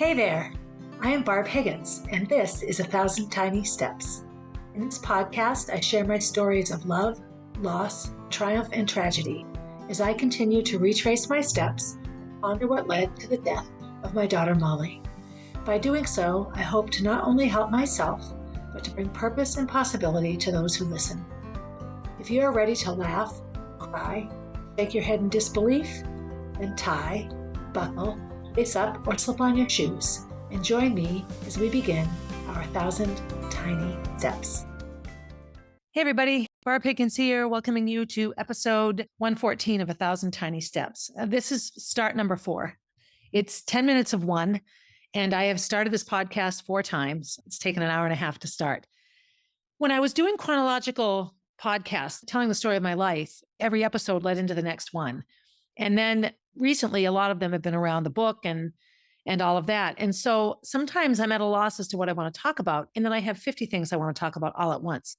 Hey there, I am Barb Higgins, and this is 1,000 Tiny Steps. In this podcast, I share my stories of love, loss, triumph, and tragedy as I continue to retrace my steps and ponder what led to the death of my daughter Molly. By doing so, I hope to not only help myself, but to bring purpose and possibility to those who listen. If you are ready to laugh, cry, shake your head in disbelief, then tie, buckle, lace up, or slip on your shoes, and join me as we begin our 1,000 Tiny Steps. Hey everybody, Barb Higgins here, welcoming you to episode 114 of 1,000 Tiny Steps. This is start number 4. It's 10 minutes of 1, and I have started this podcast 4 times. It's taken an hour and a half to start. When I was doing chronological podcasts, telling the story of my life, every episode led into the next one. And then recently, a lot of them have been around the book and all of that. And so sometimes I'm at a loss as to what I want to talk about. And then I have 50 things I want to talk about all at once.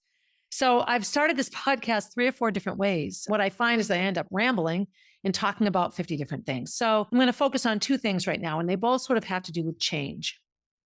So I've started this podcast 3 or 4 different ways. What I find is I end up rambling and talking about 50 different things. So I'm going to focus on 2 things right now, and they both sort of have to do with change.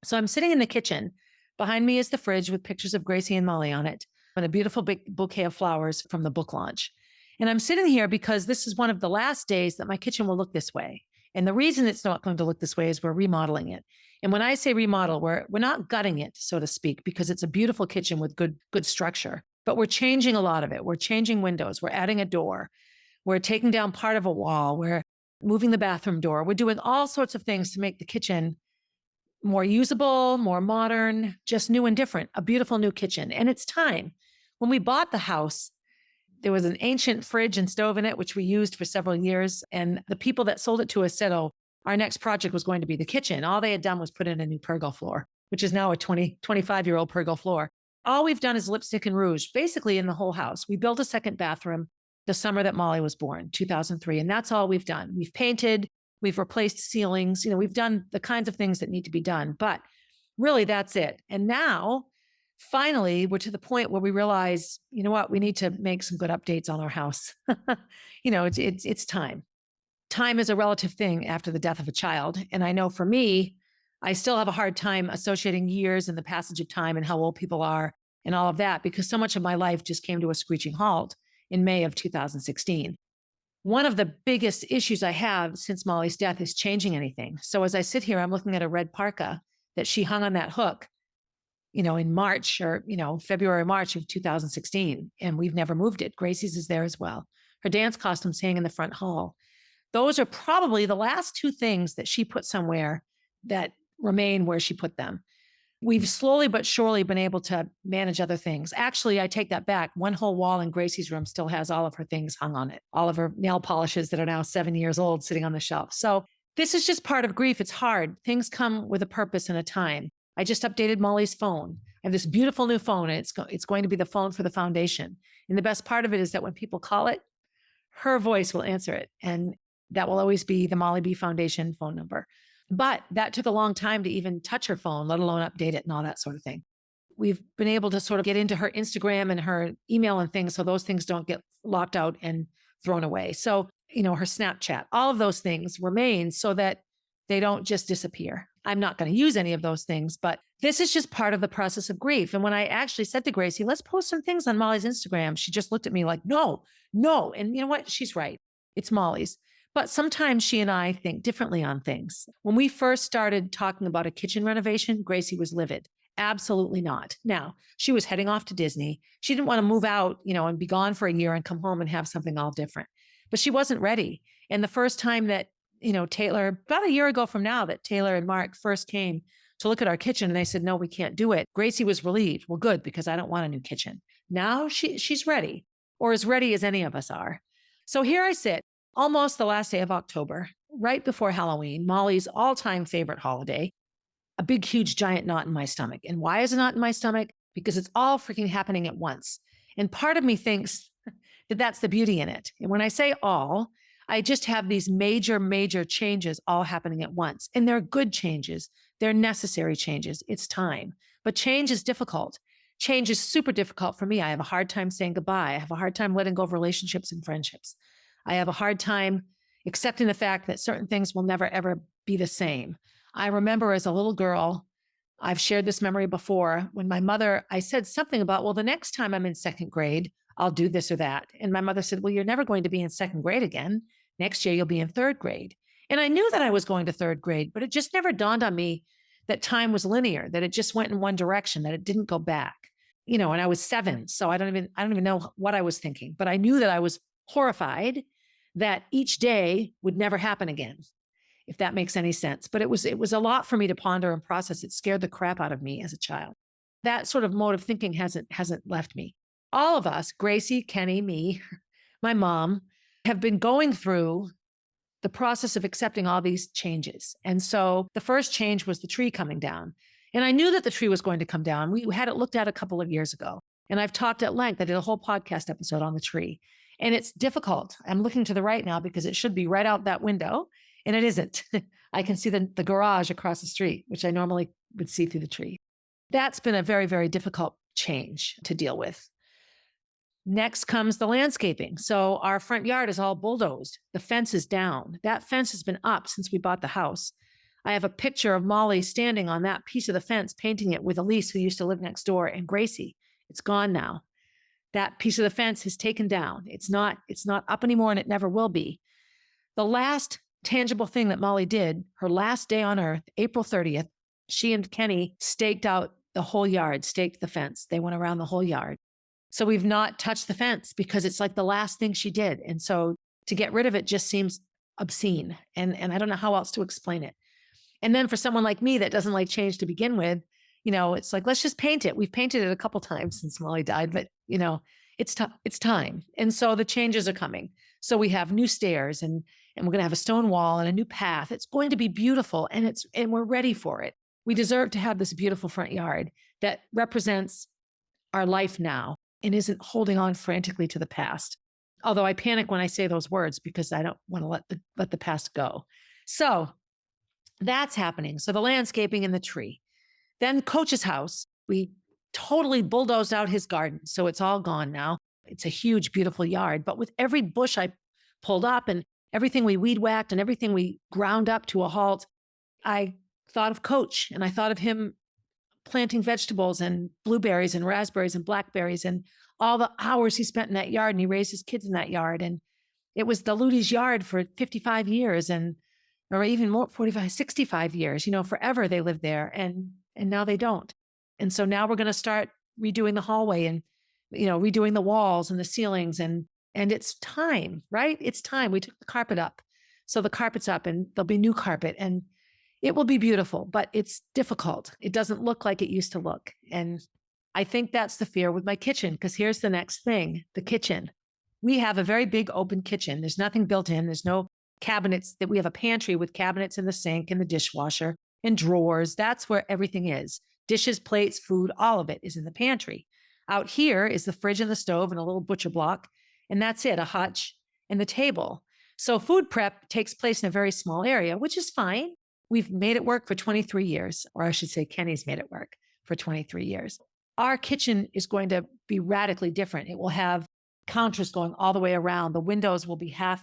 So I'm sitting in the kitchen. Behind me is the fridge with pictures of Gracie and Molly on it and a beautiful big bouquet of flowers from the book launch. And I'm sitting here because this is one of the last days that my kitchen will look this way. And the reason it's not going to look this way is we're remodeling it. And when I say remodel, we're not gutting it, so to speak, because it's a beautiful kitchen with good structure. But we're changing a lot of it. We're changing windows. We're adding a door. We're taking down part of a wall. We're moving the bathroom door. We're doing all sorts of things to make the kitchen more usable, more modern, just new and different, a beautiful new kitchen. And it's time. When we bought the house, there was an ancient fridge and stove in it, which we used for several years. And the people that sold it to us said, oh, our next project was going to be the kitchen. All they had done was put in a new pergola floor, which is now a 25-year-old pergola floor. All we've done is lipstick and rouge, basically in the whole house. We built a second bathroom the summer that Molly was born, 2003. And that's all we've done. We've painted, we've replaced ceilings, we've done the kinds of things that need to be done. But really, that's it. And now, finally, we're to the point where we realize, you know what, we need to make some good updates on our house. It's time. Time is a relative thing after the death of a child. And I know for me, I still have a hard time associating years and the passage of time and how old people are and all of that, because so much of my life just came to a screeching halt in May of 2016. One of the biggest issues I have since Molly's death is changing anything. So as I sit here, I'm looking at a red parka that she hung on that hook in March or, February, March of 2016. And we've never moved it. Gracie's is there as well. Her dance costume's hanging in the front hall. Those are probably the last 2 things that she put somewhere that remain where she put them. We've slowly but surely been able to manage other things. Actually, I take that back. One whole wall in Gracie's room still has all of her things hung on it. All of her nail polishes that are now 7 years old sitting on the shelf. So this is just part of grief. It's hard. Things come with a purpose and a time. I just updated Molly's phone. I have this beautiful new phone, and it's going to be the phone for the foundation. And the best part of it is that when people call it, her voice will answer it. And that will always be the Molly B Foundation phone number. But that took a long time to even touch her phone, let alone update it and all that sort of thing. We've been able to sort of get into her Instagram and her email and things, so those things don't get locked out and thrown away. So, her Snapchat, all of those things remain so that they don't just disappear. I'm not going to use any of those things, but this is just part of the process of grief. And when I actually said to Gracie, let's post some things on Molly's Instagram, she just looked at me like, no. And you know what? She's right. It's Molly's. But sometimes she and I think differently on things. When we first started talking about a kitchen renovation, Gracie was livid. Absolutely not. Now, she was heading off to Disney. She didn't want to move out, and be gone for a year and come home and have something all different. But she wasn't ready. And the first time that, Taylor, about a year ago from now, that Taylor and Mark first came to look at our kitchen and they said, no, we can't do it. Gracie was relieved. Well, good, because I don't want a new kitchen. Now she's ready, or as ready as any of us are. So here I sit, almost the last day of October, right before Halloween, Molly's all-time favorite holiday, a big, huge, giant knot in my stomach. And why is a knot in my stomach? Because it's all freaking happening at once. And part of me thinks that that's the beauty in it. And when I say all, I just have these major, major changes all happening at once. And they're good changes. They're necessary changes. It's time. But change is difficult. Change is super difficult for me. I have a hard time saying goodbye. I have a hard time letting go of relationships and friendships. I have a hard time accepting the fact that certain things will never, ever be the same. I remember as a little girl, I've shared this memory before, when my mother, I said something about, well, the next time I'm in second grade, I'll do this or that. And my mother said, well, you're never going to be in second grade again. Next year, you'll be in third grade. And I knew that I was going to third grade, but it just never dawned on me that time was linear, that it just went in one direction, that it didn't go back. And I was 7. So I don't even know what I was thinking, but I knew that I was horrified that each day would never happen again, if that makes any sense. But it was a lot for me to ponder and process. It scared the crap out of me as a child. That sort of mode of thinking hasn't left me. All of us, Gracie, Kenny, me, my mom, have been going through the process of accepting all these changes. And so the first change was the tree coming down. And I knew that the tree was going to come down. We had it looked at a couple of years ago. And I've talked at length. I did a whole podcast episode on the tree. And it's difficult. I'm looking to the right now because it should be right out that window. And it isn't. I can see the garage across the street, which I normally would see through the tree. That's been a very, very difficult change to deal with. Next comes the landscaping. So our front yard is all bulldozed. The fence is down. That fence has been up since we bought the house. I have a picture of Molly standing on that piece of the fence, painting it with Elise, who used to live next door, and Gracie. It's gone now. That piece of the fence is taken down. It's not up anymore, and it never will be. The last tangible thing that Molly did, her last day on earth, April 30th, she and Kenny staked out the whole yard, staked the fence. They went around the whole yard. So we've not touched the fence because it's like the last thing she did. And so to get rid of it just seems obscene. And I don't know how else to explain it. And then for someone like me that doesn't like change to begin with, it's like, let's just paint it. We've painted it a couple times since Molly died, but it's time. And so the changes are coming. So we have new stairs and we're going to have a stone wall and a new path. It's going to be beautiful and we're ready for it. We deserve to have this beautiful front yard that represents our life now and isn't holding on frantically to the past. Although I panic when I say those words because I don't want to let the past go. So that's happening. So the landscaping and the tree. Then Coach's house, we totally bulldozed out his garden. So it's all gone now. It's a huge, beautiful yard. But with every bush I pulled up and everything we weed whacked and everything we ground up to a halt, I thought of Coach and I thought of him planting vegetables and blueberries and raspberries and blackberries and all the hours he spent in that yard, and he raised his kids in that yard. And it was the Ludi's yard for 55 years or even more, 45, 65 years, forever they lived there and now they don't. And so now we're going to start redoing the hallway and, redoing the walls and the ceilings and it's time, right? It's time. We took the carpet up. So the carpet's up and there'll be new carpet and it will be beautiful, but it's difficult. It doesn't look like it used to look. And I think that's the fear with my kitchen, because here's the next thing, the kitchen. We have a very big open kitchen. There's nothing built in. There's no cabinets. That we have a pantry with cabinets in the sink and the dishwasher and drawers. That's where everything is. Dishes, plates, food, all of it is in the pantry. Out here is the fridge and the stove and a little butcher block. And that's it, a hutch and the table. So food prep takes place in a very small area, which is fine. We've made it work for 23 years, or I should say Kenny's made it work for 23 years. Our kitchen is going to be radically different. It will have counters going all the way around. The windows will be half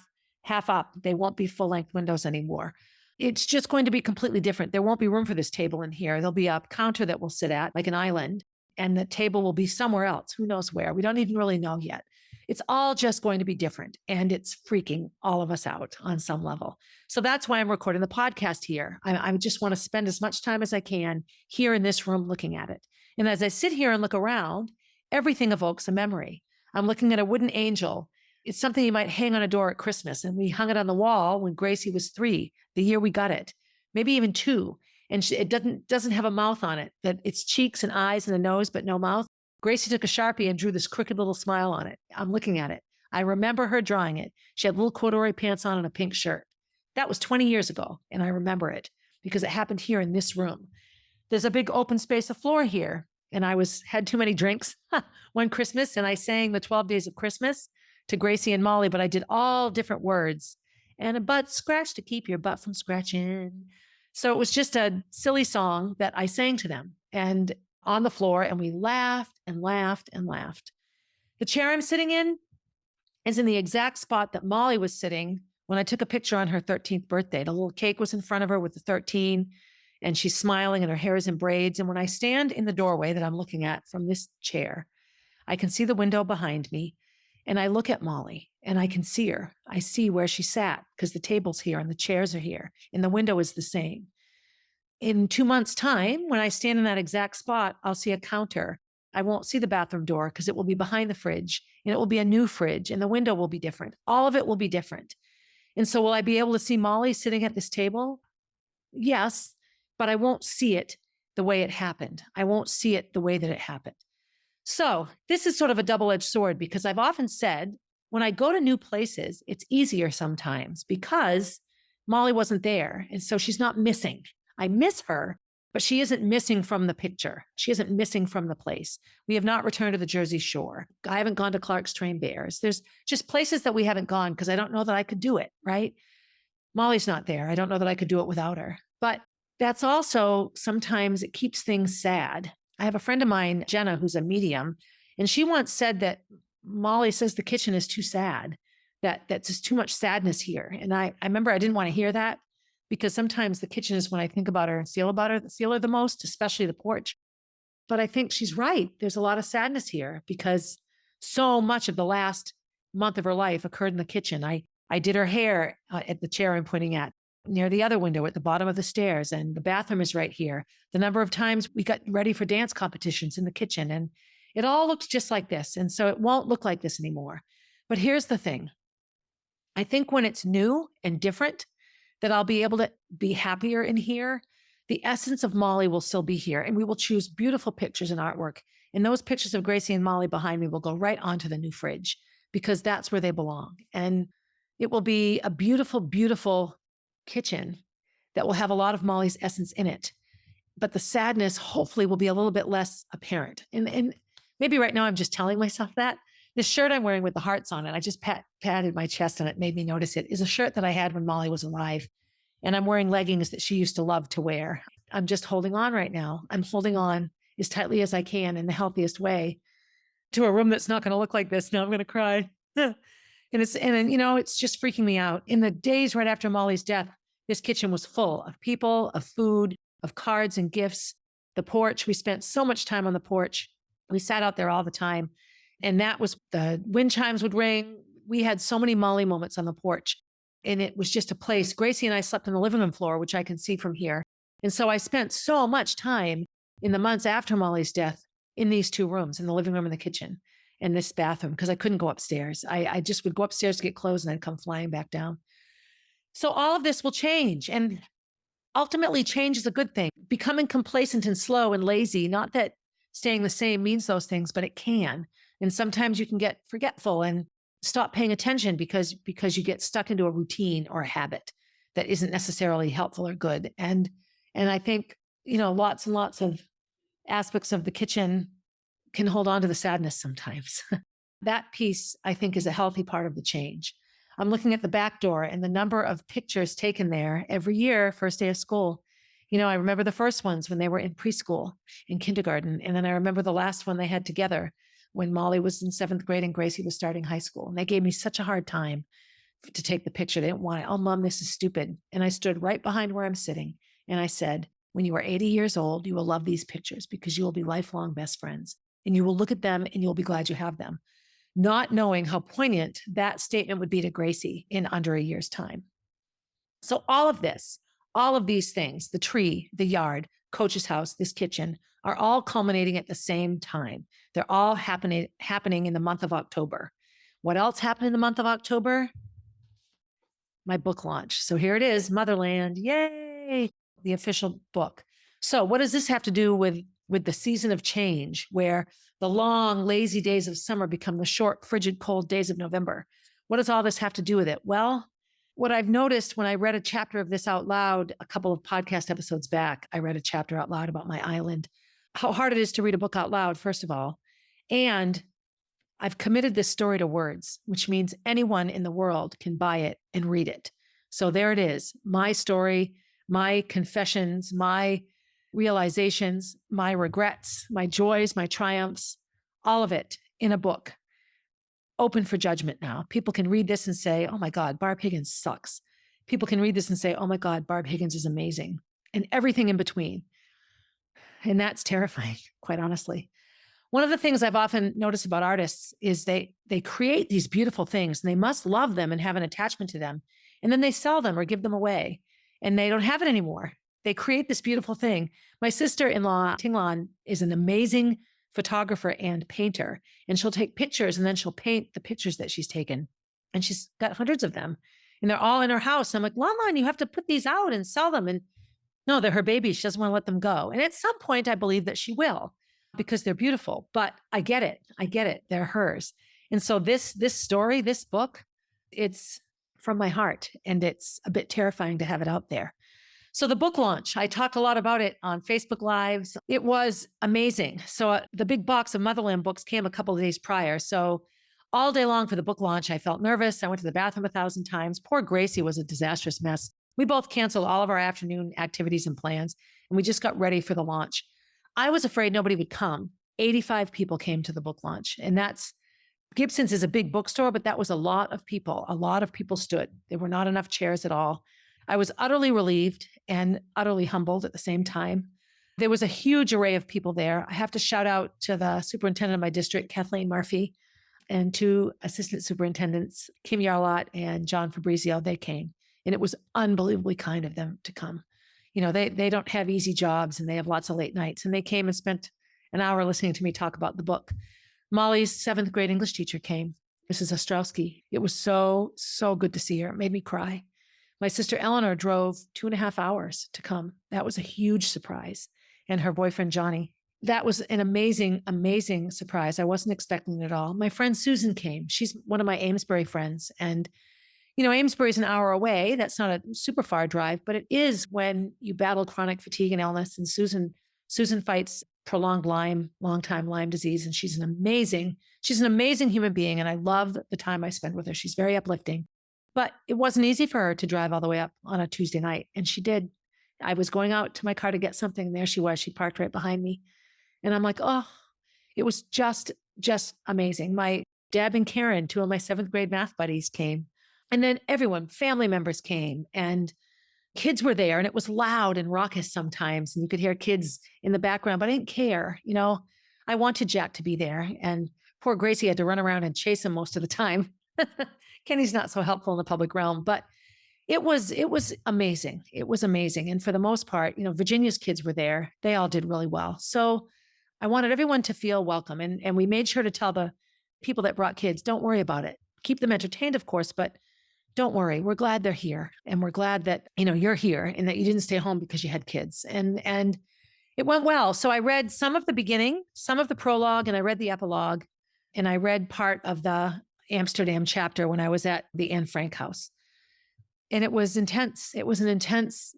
up. They won't be full-length windows anymore. It's just going to be completely different. There won't be room for this table in here. There'll be a counter that we'll sit at, like an island, and the table will be somewhere else. Who knows where? We don't even really know yet. It's all just going to be different, and it's freaking all of us out on some level. So that's why I'm recording the podcast here. I just want to spend as much time as I can here in this room looking at it. And as I sit here and look around, everything evokes a memory. I'm looking at a wooden angel. It's something you might hang on a door at Christmas. And we hung it on the wall when Gracie was 3, the year we got it, maybe even 2. And it doesn't have a mouth on it, that it's cheeks and eyes and a nose, but no mouth. Gracie took a Sharpie and drew this crooked little smile on it. I'm looking at it. I remember her drawing it. She had little corduroy pants on and a pink shirt. That was 20 years ago. And I remember it because it happened here in this room. There's a big open space of floor here. And I had too many drinks one Christmas and I sang the 12 Days of Christmas to Gracie and Molly, but I did all different words. And a butt scratch to keep your butt from scratching. So it was just a silly song that I sang to them and on the floor, and we laughed and laughed and laughed. The chair I'm sitting in is in the exact spot that Molly was sitting when I took a picture on her 13th birthday. The little cake was in front of her with the 13. and she's smiling and her hair is in braids. And when I stand in the doorway that I'm looking at from this chair, I can see the window behind me, and I look at Molly and I can see her. I see where she sat because the table's here and the chairs are here and the window is the same. In 2 months' time, when I stand in that exact spot, I'll see a counter. I won't see the bathroom door because it will be behind the fridge, and it will be a new fridge, and the window will be different. All of it will be different. And so will I be able to see Molly sitting at this table? Yes, but I won't see it the way it happened. I won't see it the way that it happened. So this is sort of a double-edged sword because I've often said when I go to new places, it's easier sometimes because Molly wasn't there. And so she's not missing. I miss her, but she isn't missing from the picture. She isn't missing from the place. We have not returned to the Jersey Shore. I haven't gone to Clark's Train Bears. There's just places that we haven't gone because I don't know that I could do it, right? Molly's not there. I don't know that I could do it without her. But that's also sometimes it keeps things sad. I have a friend of mine, Jenna, who's a medium, and she once said that Molly says the kitchen is too sad, that's just too much sadness here. And I remember I didn't want to hear that because sometimes the kitchen is when I think about her and feel her the most, especially the porch. But I think she's right. There's a lot of sadness here because so much of the last month of her life occurred in the kitchen. I did her hair at the chair I'm pointing at near the other window at the bottom of the stairs, and the bathroom is right here. The number of times we got ready for dance competitions in the kitchen, and it all looked just like this. And so it won't look like this anymore. But here's the thing. I think when it's new and different, that I'll be able to be happier in here. The essence of Molly will still be here, and we will choose beautiful pictures and artwork. And those pictures of Gracie and Molly behind me will go right onto the new fridge because that's where they belong. And it will be a beautiful, beautiful kitchen that will have a lot of Molly's essence in it. But the sadness hopefully will be a little bit less apparent. And maybe right now I'm just telling myself that. This shirt I'm wearing with the hearts on it, I just patted my chest and it made me notice it, is a shirt that I had when Molly was alive. And I'm wearing leggings that she used to love to wear. I'm just holding on right now. I'm holding on as tightly as I can in the healthiest way to a room that's not going to look like this. Now I'm going to cry. And it's just freaking me out. In the days right after Molly's death, this kitchen was full of people, of food, of cards and gifts. The porch, we spent so much time on the porch. We sat out there all the time. And that was, the wind chimes would ring. We had so many Molly moments on the porch. And it was just a place. Gracie and I slept on the living room floor, which I can see from here. And so I spent so much time in the months after Molly's death in these two rooms, in the living room and the kitchen. And this bathroom, because I couldn't go upstairs. I just would go upstairs to get clothes and I'd come flying back down. So all of this will change. And ultimately, change is a good thing. Becoming complacent and slow and lazy, not that staying the same means those things, but it can. And sometimes you can get forgetful and stop paying attention because you get stuck into a routine or a habit that isn't necessarily helpful or good. And I think, lots and lots of aspects of the kitchen can hold on to the sadness sometimes. That piece, I think, is a healthy part of the change. I'm looking at the back door and the number of pictures taken there every year, first day of school. I remember the first ones when they were in preschool, in kindergarten. And then I remember the last one they had together when Molly was in 7th grade and Gracie was starting high school. And they gave me such a hard time to take the picture. They didn't want it. Oh, Mom, this is stupid. And I stood right behind where I'm sitting. And I said, when you are 80 years old, you will love these pictures because you will be lifelong best friends. And you will look at them and you'll be glad you have them. Not knowing how poignant that statement would be to Gracie in under a year's time. So all of these things, the tree, the yard, Coach's house, this kitchen, are all culminating at the same time. They're all happening in the month of October. What else happened in the month of October? My book launch. So here it is, Motherland. Yay! The official book. So what does this have to do with the season of change, where the long, lazy days of summer become the short, frigid, cold days of November? What does all this have to do with it? Well, what I've noticed when I read a chapter of this out loud a couple of podcast episodes back, I read a chapter out loud about my island, how hard it is to read a book out loud, first of all. And I've committed this story to words, which means anyone in the world can buy it and read it. So there it is, my story, my confessions, my realizations, my regrets, my joys, my triumphs, all of it in a book, open for judgment now. People can read this and say, oh my God, Barb Higgins sucks. People can read this and say, oh my God, Barb Higgins is amazing. and everything in between. And that's terrifying, quite honestly. One of the things I've often noticed about artists is they create these beautiful things and they must love them and have an attachment to them. And then they sell them or give them away and they don't have it anymore. They create this beautiful thing. My sister-in-law, Tinglan, is an amazing photographer and painter. And she'll take pictures and then she'll paint the pictures that she's taken. And she's got hundreds of them. And they're all in her house. I'm like, Lan, you have to put these out and sell them. And no, they're her babies. She doesn't want to let them go. And at some point, I believe that she will because they're beautiful. But I get it. I get it. They're hers. And so this story, this book, it's from my heart. And it's a bit terrifying to have it out there. So the book launch, I talked a lot about it on Facebook Lives. It was amazing. So the big box of Motherland books came a couple of days prior. So all day long for the book launch, I felt nervous. I went to the bathroom 1,000 times. Poor Gracie was a disastrous mess. We both canceled all of our afternoon activities and plans, and we just got ready for the launch. I was afraid nobody would come. 85 people came to the book launch, and that's Gibson's is a big bookstore, but that was a lot of people. A lot of people stood. There were not enough chairs at all. I was utterly relieved and utterly humbled at the same time. There was a huge array of people there. I have to shout out to the superintendent of my district, Kathleen Murphy, and two assistant superintendents, Kim Yarlott and John Fabrizio. They came, and it was unbelievably kind of them to come. You know, they don't have easy jobs and they have lots of late nights, and they came and spent an hour listening to me talk about the book. Molly's 7th grade English teacher came, Mrs. Ostrowski. It was so, so good to see her. It made me cry. My sister Eleanor drove 2.5 hours to come. That was a huge surprise. And her boyfriend, Johnny. That was an amazing, amazing surprise. I wasn't expecting it at all. My friend Susan came. She's one of my Amesbury friends. And, you know, Amesbury is an hour away. That's not a super far drive, but it is when you battle chronic fatigue and illness. And Susan fights prolonged long-time Lyme disease. And she's an amazing human being. And I love the time I spend with her. She's very uplifting. But it wasn't easy for her to drive all the way up on a Tuesday night. And she did. I was going out to my car to get something. And there she was. She parked right behind me. And I'm like, oh, it was just amazing. My Deb and Karen, two of my 7th grade math buddies, came. And then everyone, family members came. And kids were there. And it was loud and raucous sometimes. And you could hear kids in the background. But I didn't care. You know, I wanted Jack to be there. And poor Gracie had to run around and chase him most of the time. Kenny's not so helpful in the public realm, but it was amazing. It was amazing. And for the most part, you know, Virginia's kids were there. They all did really well. So I wanted everyone to feel welcome. And we made sure to tell the people that brought kids, don't worry about it. Keep them entertained, of course, but don't worry. We're glad they're here. And we're glad that, you know, you're here and that you didn't stay home because you had kids. And it went well. So I read some of the beginning, some of the prologue, and I read the epilogue, and I read part of the Amsterdam chapter when I was at the Anne Frank house. And it was intense. It was an intense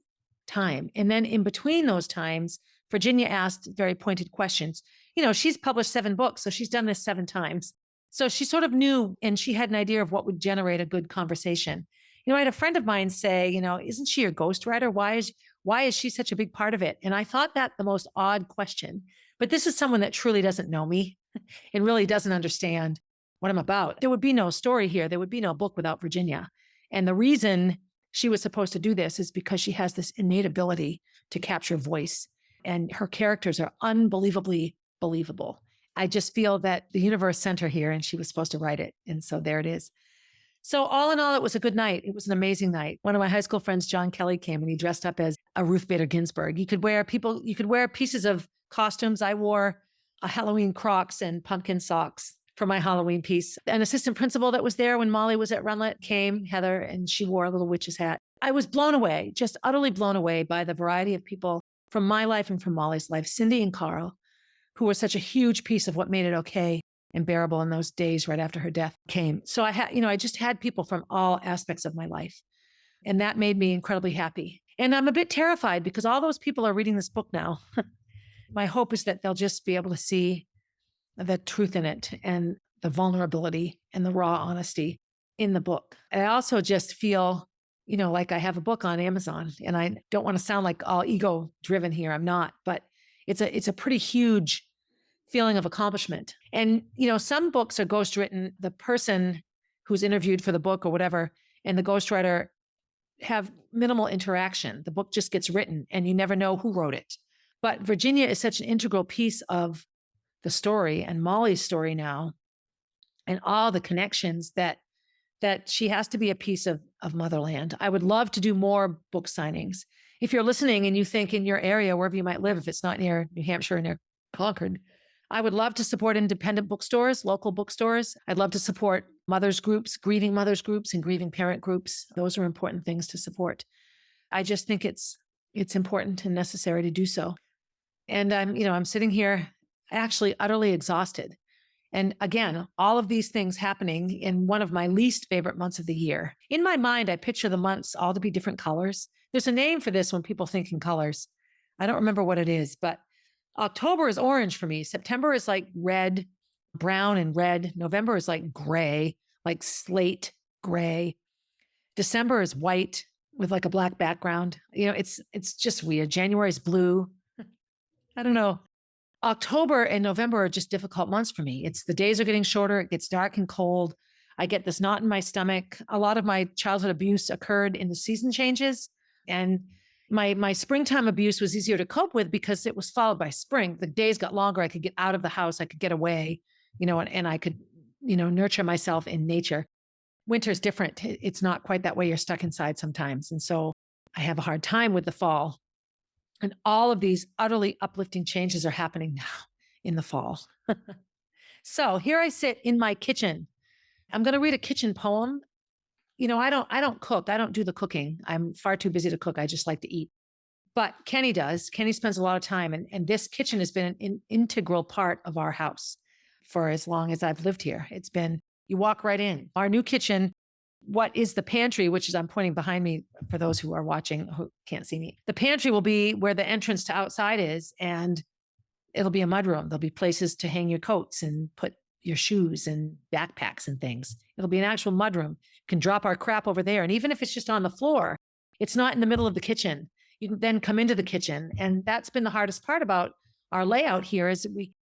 time. And then in between those times, Virginia asked very pointed questions. You know, she's published 7 books, so she's done this 7 times. So she sort of knew, and she had an idea of what would generate a good conversation. You know, I had a friend of mine say, you know, isn't she your ghostwriter? Why is she such a big part of it? And I thought that the most odd question. But this is someone that truly doesn't know me and really doesn't understand what I'm about. There would be no story here. There would be no book without Virginia. And the reason she was supposed to do this is because she has this innate ability to capture voice. And her characters are unbelievably believable. I just feel that the universe sent her here and she was supposed to write it. And so there it is. So all in all, it was a good night. It was an amazing night. One of my high school friends, John Kelly, came and he dressed up as a Ruth Bader Ginsburg. You could wear pieces of costumes. I wore a Halloween Crocs and pumpkin socks for my Halloween piece. An assistant principal that was there when Molly was at Runlet came, Heather, and she wore a little witch's hat. I was blown away, just utterly blown away by the variety of people from my life and from Molly's life. Cindy and Carl, who were such a huge piece of what made it okay and bearable in those days right after her death, came. So I just had people from all aspects of my life. And that made me incredibly happy. And I'm a bit terrified because all those people are reading this book now. My hope is that they'll just be able to see the truth in it and the vulnerability and the raw honesty in the book. And I also just feel, you know, like I have a book on Amazon, and I don't want to sound like all ego driven here. I'm not, but it's a pretty huge feeling of accomplishment. And, you know, some books are ghostwritten. The person who's interviewed for the book or whatever, and the ghostwriter have minimal interaction. The book just gets written and you never know who wrote it. But Virginia is such an integral piece of the story and Molly's story now, and all the connections that she has to be a piece of motherland. I would love to do more book signings. If you're listening and you think in your area, wherever you might live, if it's not near New Hampshire or near Concord, I would love to support independent bookstores, local bookstores. I'd love to support mothers groups, grieving mothers groups, and grieving parent groups. Those are important things to support. I just think it's important and necessary to do so. And I'm sitting here actually utterly exhausted. And again, all of these things happening in one of my least favorite months of the year. In my mind, I picture the months all to be different colors. There's a name for this when people think in colors. I don't remember what it is, but October is orange for me. September is like red, brown and red. November is like gray, like slate gray. December is white with like a black background. It's just weird. January is blue. I don't know. October and November are just difficult months for me. The days are getting shorter. It gets dark and cold. I get this knot in my stomach. A lot of my childhood abuse occurred in the season changes. And my springtime abuse was easier to cope with because it was followed by spring. The days got longer. I could get out of the house. I could get away, and I could, nurture myself in nature. Winter's different. It's not quite that way. You're stuck inside sometimes. And so I have a hard time with the fall. And all of these utterly uplifting changes are happening now in the fall. So here I sit in my kitchen. I'm going to read a kitchen poem. I don't cook. I don't do the cooking. I'm far too busy to cook. I just like to eat. But Kenny does. Kenny spends a lot of time. And this kitchen has been an integral part of our house for as long as I've lived here. You walk right in. Our new kitchen, what is the pantry, which is I'm pointing behind me for those who are watching who can't see me. The pantry will be where the entrance to outside is, and it'll be a mudroom. There'll be places to hang your coats and put your shoes and backpacks and things. It'll be an actual mudroom. You can drop our crap over there. And even if it's just on the floor, it's not in the middle of the kitchen. You can then come into the kitchen. And that's been the hardest part about our layout here is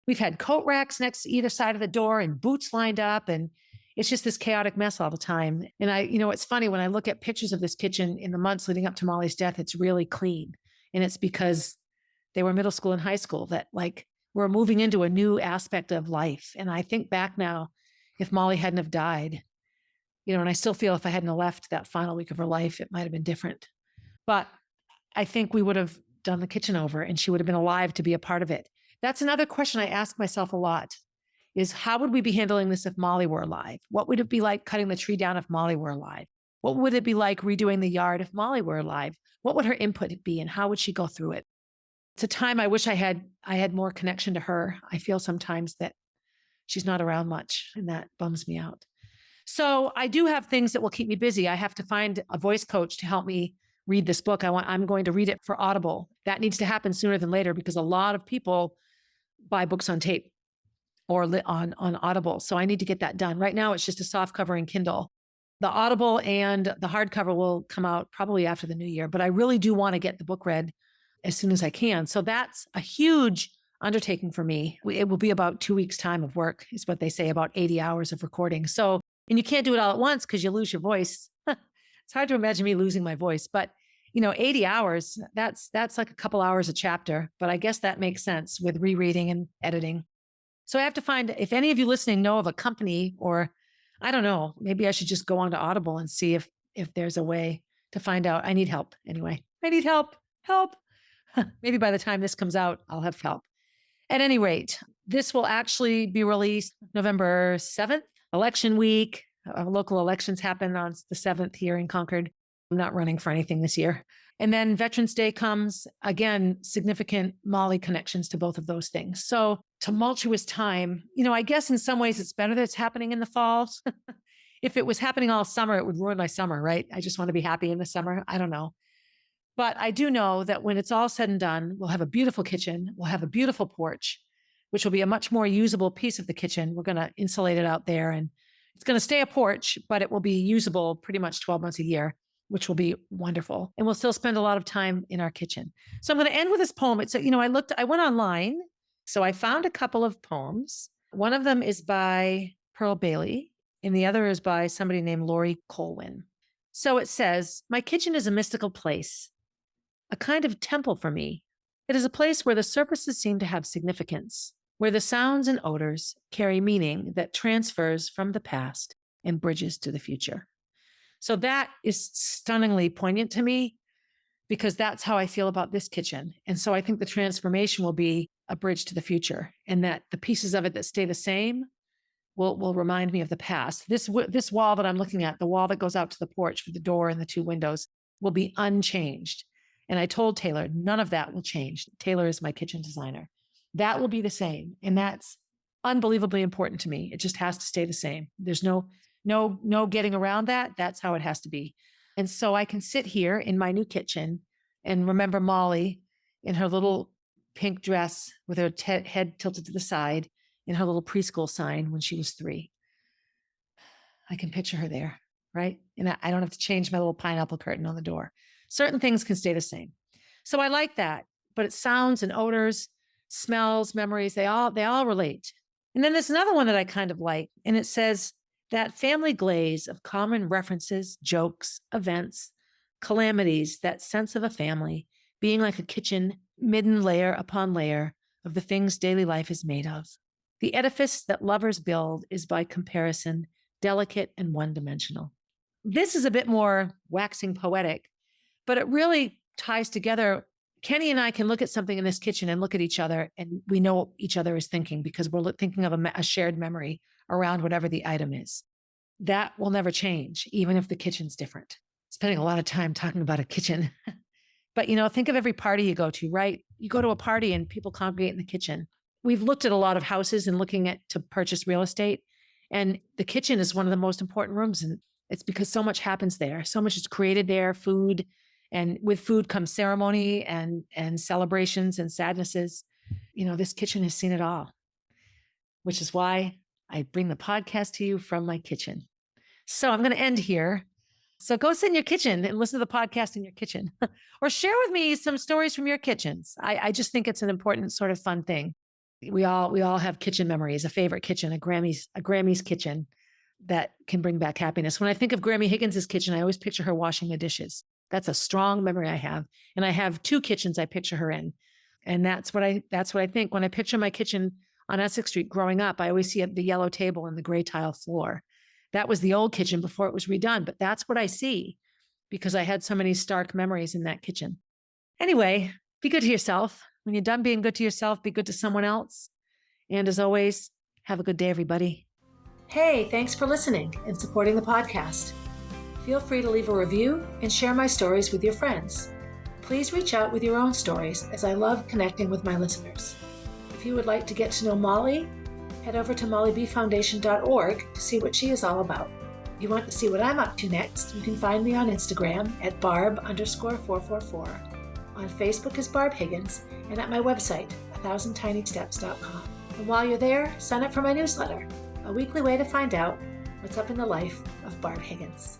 we've had coat racks next to either side of the door and boots lined up, and it's just this chaotic mess all the time. And it's funny when I look at pictures of this kitchen in the months leading up to Molly's death, it's really clean. And it's because they were middle school and high school that we're moving into a new aspect of life. And I think back now, if Molly hadn't have died, and I still feel if I hadn't have left that final week of her life, it might've been different. But I think we would have done the kitchen over and she would have been alive to be a part of it. That's another question I ask myself a lot. Is how would we be handling this if Molly were alive? What would it be like cutting the tree down if Molly were alive? What would it be like redoing the yard if Molly were alive? What would her input be and how would she go through it? It's a time I wish I had more connection to her. I feel sometimes that she's not around much and that bums me out. So I do have things that will keep me busy. I have to find a voice coach to help me read this book. I'm going to read it for Audible. That needs to happen sooner than later because a lot of people buy books on tape or on Audible. So I need to get that done. Right now, it's just a soft cover in Kindle. The Audible and the hardcover will come out probably after the new year, but I really do want to get the book read as soon as I can. So that's a huge undertaking for me. It will be about 2 weeks' time of work is what they say, about 80 hours of recording. So, and you can't do it all at once because you lose your voice. It's hard to imagine me losing my voice, but 80 hours, that's like a couple hours a chapter, but I guess that makes sense with rereading and editing. So I have to find, if any of you listening know of a company, or I don't know, maybe I should just go on to Audible and see if there's a way to find out. I need help anyway. I need help. Maybe by the time this comes out, I'll have help. At any rate, this will actually be released November 7th, election week. Local elections happen on the 7th here in Concord. I'm not running for anything this year. And then Veterans Day comes, again, significant Molly connections to both of those things. So tumultuous time. I guess in some ways it's better that it's happening in the fall. If it was happening all summer, it would ruin my summer, right? I just want to be happy in the summer. I don't know. But I do know that when it's all said and done, we'll have a beautiful kitchen. We'll have a beautiful porch, which will be a much more usable piece of the kitchen. We're going to insulate it out there and it's going to stay a porch, but it will be usable pretty much 12 months a year, which will be wonderful. And we'll still spend a lot of time in our kitchen. So I'm going to end with this poem. It's, I went online. So I found a couple of poems. One of them is by Pearl Bailey and the other is by somebody named Lori Colwyn. So it says, my kitchen is a mystical place, a kind of temple for me. It is a place where the surfaces seem to have significance, where the sounds and odors carry meaning that transfers from the past and bridges to the future. So that is stunningly poignant to me because that's how I feel about this kitchen. And so I think the transformation will be a bridge to the future, and that the pieces of it that stay the same will remind me of the past. This wall that I'm looking at, the wall that goes out to the porch with the door and the two windows, will be unchanged. And I told Taylor, none of that will change. Taylor is my kitchen designer. That will be the same. And that's unbelievably important to me. It just has to stay the same. There's no getting around that. That's how it has to be. And so I can sit here in my new kitchen and remember Molly in her little pink dress with her head tilted to the side in her little preschool sign when she was 3. I can picture her there, right? And I don't have to change my little pineapple curtain on the door. Certain things can stay the same. So I like that, but it's sounds and odors, smells, memories, they all relate. And then there's another one that I kind of like, and it says that family glaze of common references, jokes, events, calamities, that sense of a family being like a kitchen, midden layer upon layer of the things daily life is made of. The edifice that lovers build is by comparison delicate and one-dimensional. This is a bit more waxing poetic, but it really ties together. Kenny and I can look at something in this kitchen and look at each other, and we know what each other is thinking because we're thinking of a shared memory around whatever the item is. That will never change, even if the kitchen's different. Spending a lot of time talking about a kitchen. But, think of every party you go to, right? You go to a party and people congregate in the kitchen. We've looked at a lot of houses and looking at to purchase real estate. And the kitchen is one of the most important rooms. And it's because so much happens there. So much is created there, food. And with food comes ceremony and celebrations and sadnesses. This kitchen has seen it all, which is why I bring the podcast to you from my kitchen. So I'm going to end here. So go sit in your kitchen and listen to the podcast in your kitchen or share with me some stories from your kitchens. I just think it's an important sort of fun thing. We all have kitchen memories, a favorite kitchen, a Grammy's kitchen that can bring back happiness. When I think of Grammy Higgins's kitchen, I always picture her washing the dishes. That's a strong memory I have. And I have 2 kitchens I picture her in. And that's what I think. When I picture my kitchen on Essex Street growing up, I always see the yellow table and the gray tile floor. That was the old kitchen before it was redone, but that's what I see because I had so many stark memories in that kitchen. Anyway, be good to yourself. When you're done being good to yourself, be good to someone else. And as always, have a good day, everybody. Hey, thanks for listening and supporting the podcast. Feel free to leave a review and share my stories with your friends. Please reach out with your own stories, as I love connecting with my listeners. If you would like to get to know Molly, head over to mollybfoundation.org to see what she is all about. If you want to see what I'm up to next, you can find me on Instagram at Barb_444, on Facebook as Barb Higgins, and at my website, 1000tinysteps.com. And while you're there, sign up for my newsletter, a weekly way to find out what's up in the life of Barb Higgins.